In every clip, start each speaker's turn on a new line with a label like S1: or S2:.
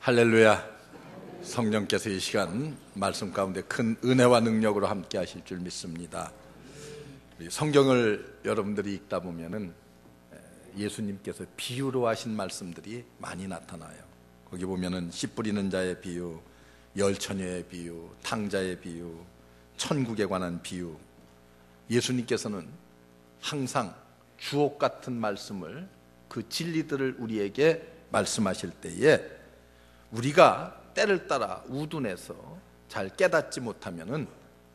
S1: 할렐루야. 성령께서 이 시간 말씀 가운데 큰 은혜와 능력으로 함께 하실 줄 믿습니다. 성경을 여러분들이 읽다 보면은 예수님께서 비유로 하신 말씀들이 많이 나타나요. 거기 보면은 씨 뿌리는 자의 비유, 열처녀의 비유, 탕자의 비유, 천국에 관한 비유. 예수님께서는 항상 주옥 같은 말씀을, 그 진리들을 우리에게 말씀하실 때에 우리가 때를 따라 우둔해서 잘 깨닫지 못하면은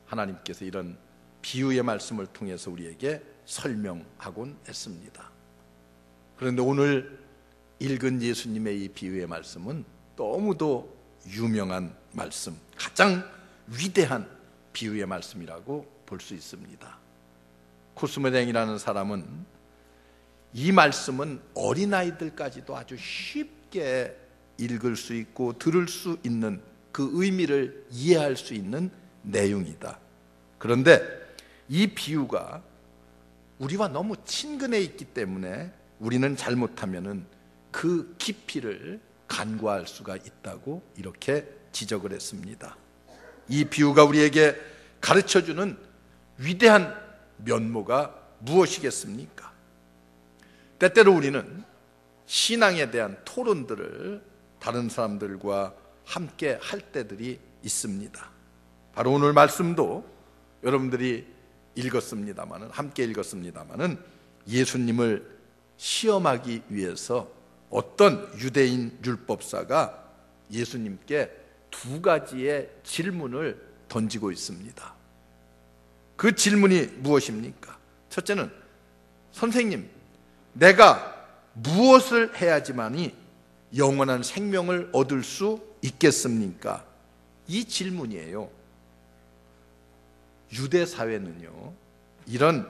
S1: 하나님께서 이런 비유의 말씀을 통해서 우리에게 설명하곤 했습니다. 그런데 오늘 읽은 예수님의 이 비유의 말씀은 너무도 유명한 말씀, 가장 위대한 비유의 말씀이라고 볼 수 있습니다. 코스모랭이라는 사람은 이 말씀은 어린아이들까지도 아주 쉽게 읽을 수 있고 들을 수 있는, 그 의미를 이해할 수 있는 내용이다. 그런데 이 비유가 우리와 너무 친근해 있기 때문에 우리는 잘못하면은 그 깊이를 간과할 수가 있다고 이렇게 지적을 했습니다. 이 비유가 우리에게 가르쳐주는 위대한 면모가 무엇이겠습니까? 때때로 우리는 신앙에 대한 토론들을 다른 사람들과 함께 할 때들이 있습니다. 바로 오늘 말씀도 여러분들이 읽었습니다마는, 함께 읽었습니다마는, 예수님을 시험하기 위해서 어떤 유대인 율법사가 예수님께 두 가지의 질문을 던지고 있습니다. 그 질문이 무엇입니까? 첫째는, 선생님, 내가 무엇을 해야지만이 영원한 생명을 얻을 수 있겠습니까? 이 질문이에요. 유대 사회는요, 이런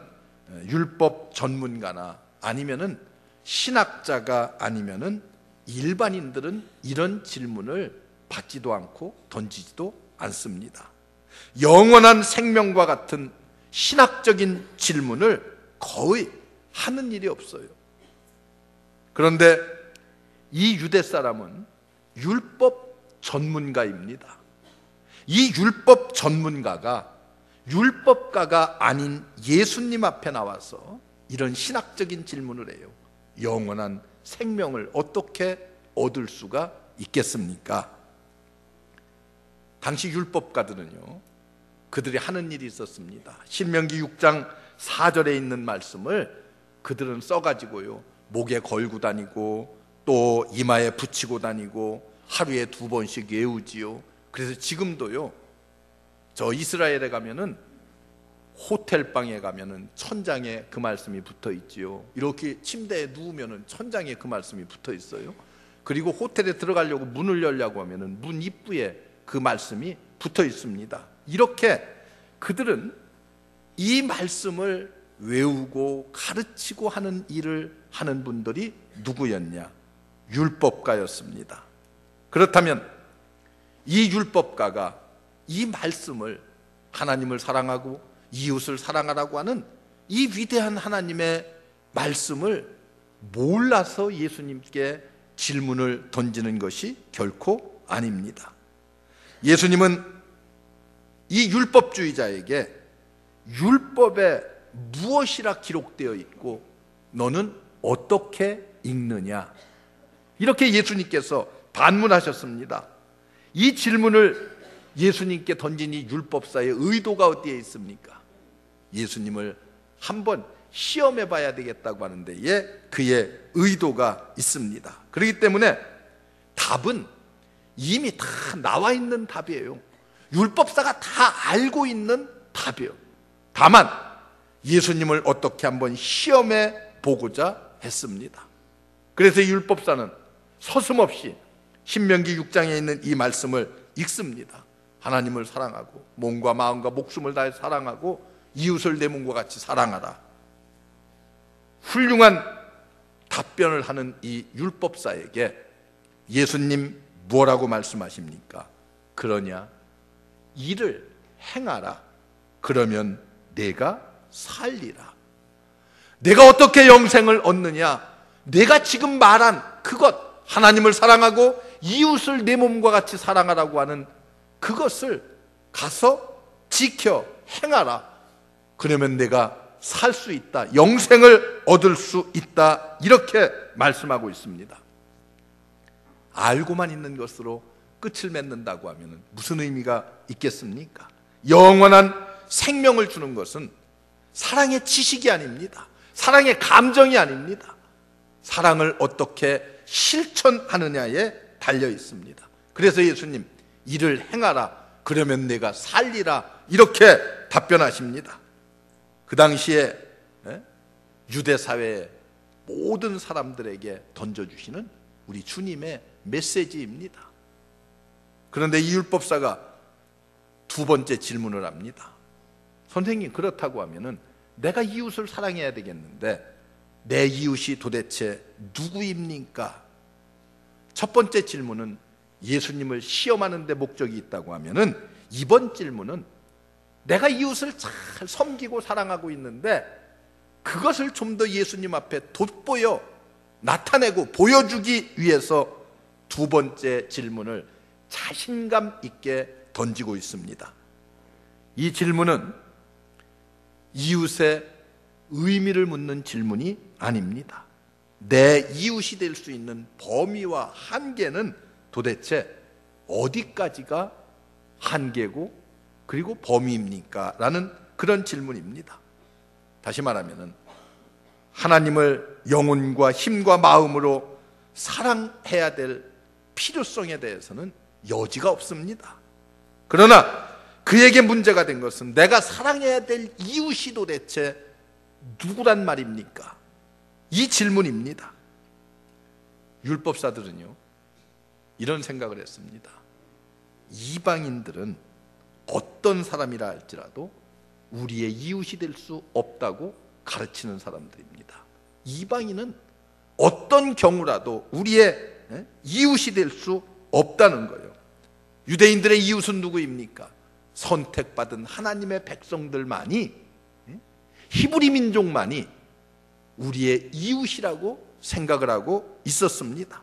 S1: 율법 전문가나 아니면은 신학자가 아니면은 일반인들은 이런 질문을 받지도 않고 던지지도 않습니다. 영원한 생명과 같은 신학적인 질문을 거의 하는 일이 없어요. 그런데 이 유대 사람은 율법 전문가입니다. 이 율법 전문가가 율법가가 아닌 예수님 앞에 나와서 이런 신학적인 질문을 해요. 영원한 생명을 어떻게 얻을 수가 있겠습니까? 당시 율법가들은요, 그들이 하는 일이 있었습니다. 신명기 6장 4절에 있는 말씀을 그들은 써가지고요, 목에 걸고 다니고 또 이마에 붙이고 다니고 하루에 2번씩 외우지요. 그래서 지금도요, 저 이스라엘에 가면은 호텔방에 가면은 천장에 그 말씀이 붙어 있지요. 이렇게 침대에 누우면은 천장에 그 말씀이 붙어 있어요. 그리고 호텔에 들어가려고 문을 열려고 하면은 문 입구에 그 말씀이 붙어 있습니다. 이렇게 그들은 이 말씀을 외우고 가르치고 하는 일을 하는 분들이 누구였냐? 율법가였습니다. 그렇다면 이 율법가가 이 말씀을, 하나님을 사랑하고 이웃을 사랑하라고 하는 이 위대한 하나님의 말씀을 몰라서 예수님께 질문을 던지는 것이 결코 아닙니다. 예수님은 이 율법주의자에게 율법에 무엇이라 기록되어 있고 너는 어떻게 읽느냐, 이렇게 예수님께서 반문하셨습니다. 이 질문을 예수님께 던진 이 율법사의 의도가 어디에 있습니까? 예수님을 한번 시험해 봐야 되겠다고 하는데 그의 의도가 있습니다. 그렇기 때문에 답은 이미 다 나와 있는 답이에요. 율법사가 다 알고 있는 답이에요. 다만 예수님을 어떻게 한번 시험해 보고자 했습니다. 그래서 율법사는 서슴없이 신명기 6장에 있는 이 말씀을 읽습니다. 하나님을 사랑하고 몸과 마음과 목숨을 다해 사랑하고 이웃을 내 몸과 같이 사랑하라. 훌륭한 답변을 하는 이 율법사에게 예수님 뭐라고 말씀하십니까? 그러냐, 이를 행하라. 그러면 내가 살리라. 내가 어떻게 영생을 얻느냐? 내가 지금 말한 그것, 하나님을 사랑하고 이웃을 내 몸과 같이 사랑하라고 하는 그것을 가서 지켜 행하라. 그러면 내가 살 수 있다, 영생을 얻을 수 있다, 이렇게 말씀하고 있습니다. 알고만 있는 것으로 끝을 맺는다고 하면 무슨 의미가 있겠습니까? 영원한 생명을 주는 것은 사랑의 지식이 아닙니다. 사랑의 감정이 아닙니다. 사랑을 어떻게 실천하느냐에 달려 있습니다. 그래서 예수님, 이를 행하라, 그러면 내가 살리라, 이렇게 답변하십니다. 그 당시에 유대 사회의 모든 사람들에게 던져주시는 우리 주님의 메시지입니다. 그런데 이 율법사가 두 번째 질문을 합니다. 선생님, 그렇다고 하면은 내가 이웃을 사랑해야 되겠는데 내 이웃이 도대체 누구입니까? 첫 번째 질문은 예수님을 시험하는 데 목적이 있다고 하면은, 이번 질문은 내가 이웃을 잘 섬기고 사랑하고 있는데 그것을 좀 더 예수님 앞에 돋보여 나타내고 보여주기 위해서 두 번째 질문을 자신감 있게 던지고 있습니다. 이 질문은 이웃의 의미를 묻는 질문이 아닙니다. 내 이웃이 될 수 있는 범위와 한계는 도대체 어디까지가 한계고 그리고 범위입니까? 라는 그런 질문입니다. 다시 말하면 하나님을 영혼과 힘과 마음으로 사랑해야 될 필요성에 대해서는 여지가 없습니다. 그러나 그에게 문제가 된 것은 내가 사랑해야 될 이웃이 도대체 누구란 말입니까? 이 질문입니다. 율법사들은요, 이런 생각을 했습니다. 이방인들은 어떤 사람이라 할지라도 우리의 이웃이 될 수 없다고 가르치는 사람들입니다. 이방인은 어떤 경우라도 우리의 이웃이 될 수 없다는 거예요. 유대인들의 이웃은 누구입니까? 선택받은 하나님의 백성들만이, 히브리 민족만이 우리의 이웃이라고 생각을 하고 있었습니다.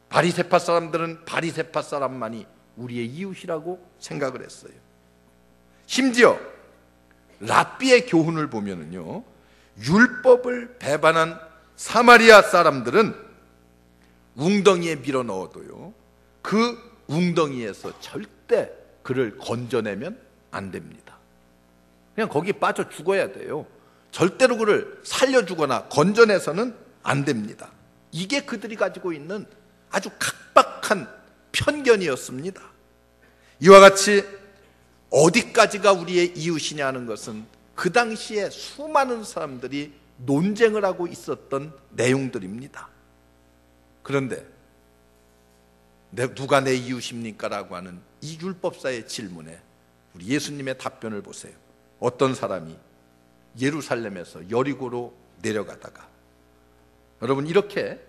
S1: 바리새파 사람들은 바리새파 사람만이 우리의 이웃이라고 생각을 했어요. 심지어 랍비의 교훈을 보면은요, 율법을 배반한 사마리아 사람들은 웅덩이에 밀어 넣어도요, 그 웅덩이에서 절대 그를 건져내면 안 됩니다. 그냥 거기 빠져 죽어야 돼요. 절대로 그를 살려주거나 건져내서는 안 됩니다. 이게 그들이 가지고 있는 아주 각박한 편견이었습니다. 이와 같이 어디까지가 우리의 이웃이냐 하는 것은 그 당시에 수많은 사람들이 논쟁을 하고 있었던 내용들입니다. 그런데 누가 내 이웃입니까? 라고 하는 이 율법사의 질문에 우리 예수님의 답변을 보세요. 어떤 사람이 예루살렘에서 여리고로 내려가다가, 여러분, 이렇게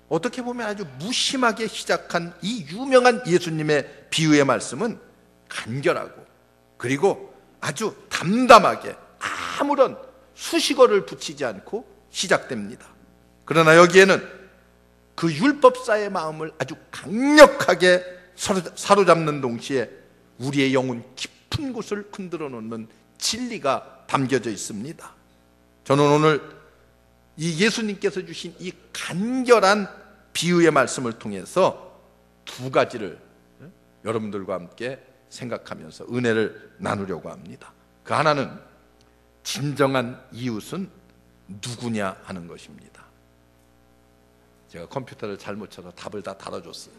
S1: 어떻게 보면 아주 무심하게 시작한 이 유명한 예수님의 비유의 말씀은 간결하고 그리고 아주 담담하게 아무런 수식어를 붙이지 않고 시작됩니다. 그러나 여기에는 그 율법사의 마음을 아주 강력하게 사로잡는 동시에 우리의 영혼 깊은 곳을 흔들어 놓는 진리가 담겨져 있습니다. 저는 오늘 이 예수님께서 주신 이 간결한 비유의 말씀을 통해서 두 가지를 여러분들과 함께 생각하면서 은혜를 나누려고 합니다. 그 하나는 진정한 이웃은 누구냐 하는 것입니다. 제가 컴퓨터를 잘못 쳐서 답을 다 달아줬어요.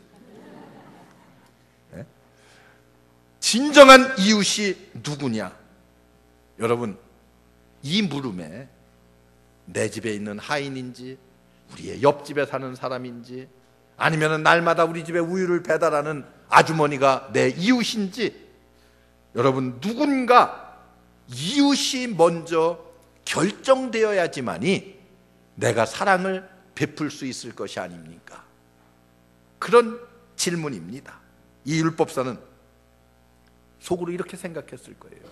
S1: 네? 진정한 이웃이 누구냐? 여러분, 이 물음에 내 집에 있는 하인인지, 우리의 옆집에 사는 사람인지, 아니면 날마다 우리 집에 우유를 배달하는 아주머니가 내 이웃인지, 여러분, 누군가 이웃이 먼저 결정되어야지만이 내가 사랑을 베풀 수 있을 것이 아닙니까? 그런 질문입니다. 이 율법사는 속으로 이렇게 생각했을 거예요.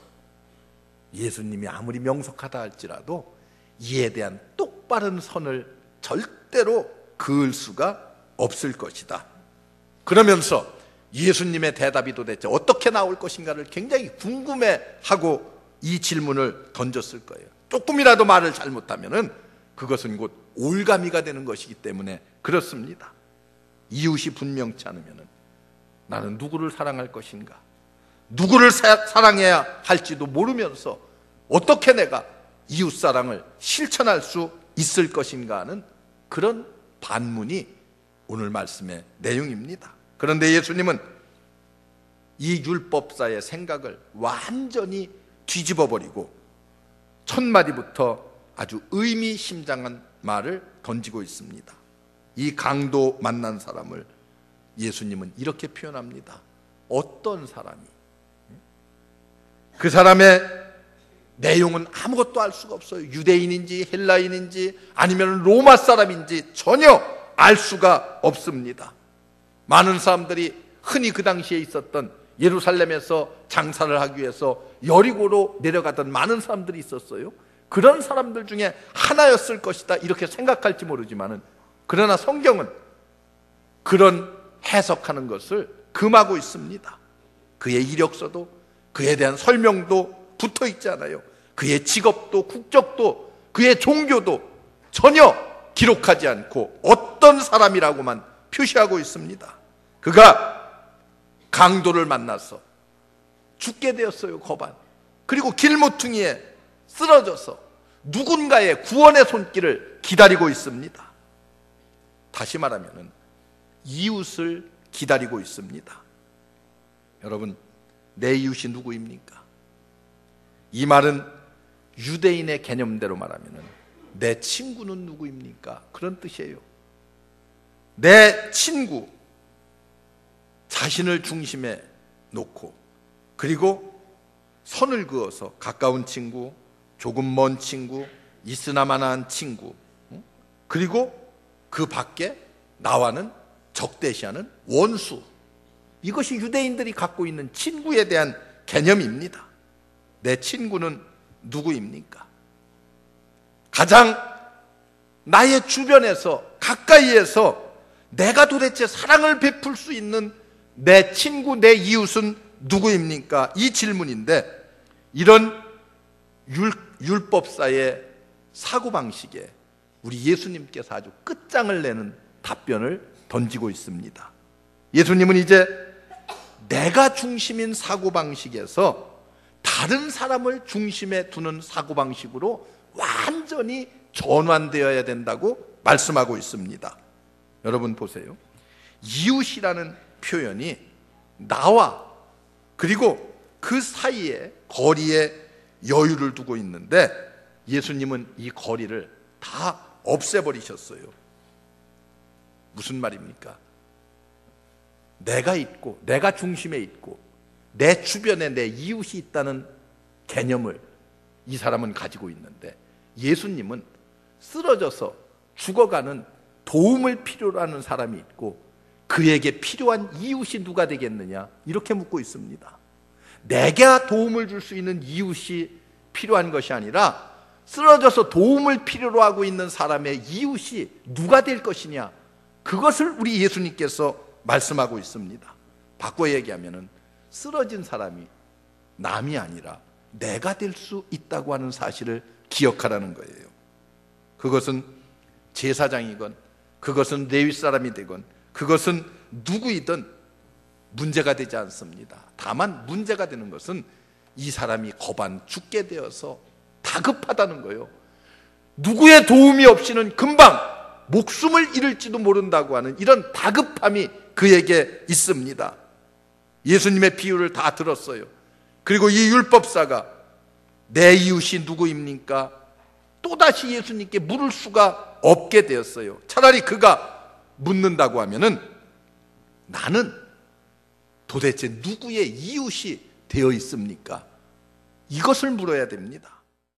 S1: 예수님이 아무리 명석하다 할지라도 이에 대한 똑바른 선을 절대로 그을 수가 없을 것이다. 그러면서 예수님의 대답이 도대체 어떻게 나올 것인가를 굉장히 궁금해하고 이 질문을 던졌을 거예요. 조금이라도 말을 잘못하면은 그것은 곧 올가미가 되는 것이기 때문에 그렇습니다. 이웃이 분명치 않으면은 나는 누구를 사랑할 것인가, 누구를 사랑해야 할지도 모르면서 어떻게 내가 이웃 사랑을 실천할 수 있을 것인가 하는 그런 반문이 오늘 말씀의 내용입니다. 그런데 예수님은 이 율법사의 생각을 완전히 뒤집어 버리고 첫 마디부터 아주 의미심장한 말을 던지고 있습니다. 이 강도 만난 사람을 예수님은 이렇게 표현합니다. 어떤 사람이, 그 사람의 내용은 아무것도 알 수가 없어요. 유대인인지 헬라인인지 아니면 로마 사람인지 전혀 알 수가 없습니다. 많은 사람들이 흔히 그 당시에 있었던 예루살렘에서 장사를 하기 위해서 여리고로 내려가던 많은 사람들이 있었어요. 그런 사람들 중에 하나였을 것이다 이렇게 생각할지 모르지만은, 그러나 성경은 그런 해석하는 것을 금하고 있습니다. 그의 이력서도, 그에 대한 설명도 붙어 있지 않아요. 그의 직업도, 국적도, 그의 종교도 전혀 기록하지 않고 어떤 사람이라고만 표시하고 있습니다. 그가 강도를 만나서 죽게 되었어요. 거반. 그리고 길모퉁이에 쓰러져서 누군가의 구원의 손길을 기다리고 있습니다. 다시 말하면 이웃을 기다리고 있습니다. 여러분, 내 이웃이 누구입니까? 이 말은 유대인의 개념대로 말하면 내 친구는 누구입니까? 그런 뜻이에요. 내 친구, 자신을 중심에 놓고, 그리고 선을 그어서 가까운 친구, 조금 먼 친구, 있으나마나한 친구, 그리고 그 밖에 나와는 적대시하는 원수, 이것이 유대인들이 갖고 있는 친구에 대한 개념입니다. 내 친구는 누구입니까? 가장 나의 주변에서, 가까이에서 내가 도대체 사랑을 베풀 수 있는 내 친구, 내 이웃은 누구입니까? 이 질문인데, 이런 율법사의 사고방식에 우리 예수님께서 아주 끝장을 내는 답변을 던지고 있습니다. 예수님은 이제 내가 중심인 사고방식에서 다른 사람을 중심에 두는 사고방식으로 완전히 전환되어야 된다고 말씀하고 있습니다. 여러분 보세요. 이웃이라는 표현이 나와 그리고 그 사이에 거리에 여유를 두고 있는데, 예수님은 이 거리를 다 없애버리셨어요. 무슨 말입니까? 내가 있고, 내가 중심에 있고, 내 주변에 내 이웃이 있다는 개념을 이 사람은 가지고 있는데, 예수님은 쓰러져서 죽어가는 도움을 필요로 하는 사람이 있고, 그에게 필요한 이웃이 누가 되겠느냐 이렇게 묻고 있습니다. 내가 도움을 줄 수 있는 이웃이 필요한 것이 아니라 쓰러져서 도움을 필요로 하고 있는 사람의 이웃이 누가 될 것이냐, 그것을 우리 예수님께서 말씀하고 있습니다. 바꿔 얘기하면 쓰러진 사람이 남이 아니라 내가 될 수 있다고 하는 사실을 기억하라는 거예요. 그것은 제사장이건 그것은 레위 사람이 되건 그것은 누구이든 문제가 되지 않습니다. 다만 문제가 되는 것은 이 사람이 거반 죽게 되어서 다급하다는 거예요. 누구의 도움이 없이는 금방 목숨을 잃을지도 모른다고 하는 이런 다급함이 그에게 있습니다. 예수님의 비유를 다 들었어요. 그리고 이 율법사가 내 이웃이 누구입니까? 또다시 예수님께 물을 수가 없게 되었어요. 차라리 그가 묻는다고 하면은 나는 도대체 누구의 이웃이 되어 있습니까? 이것을 물어야 됩니다.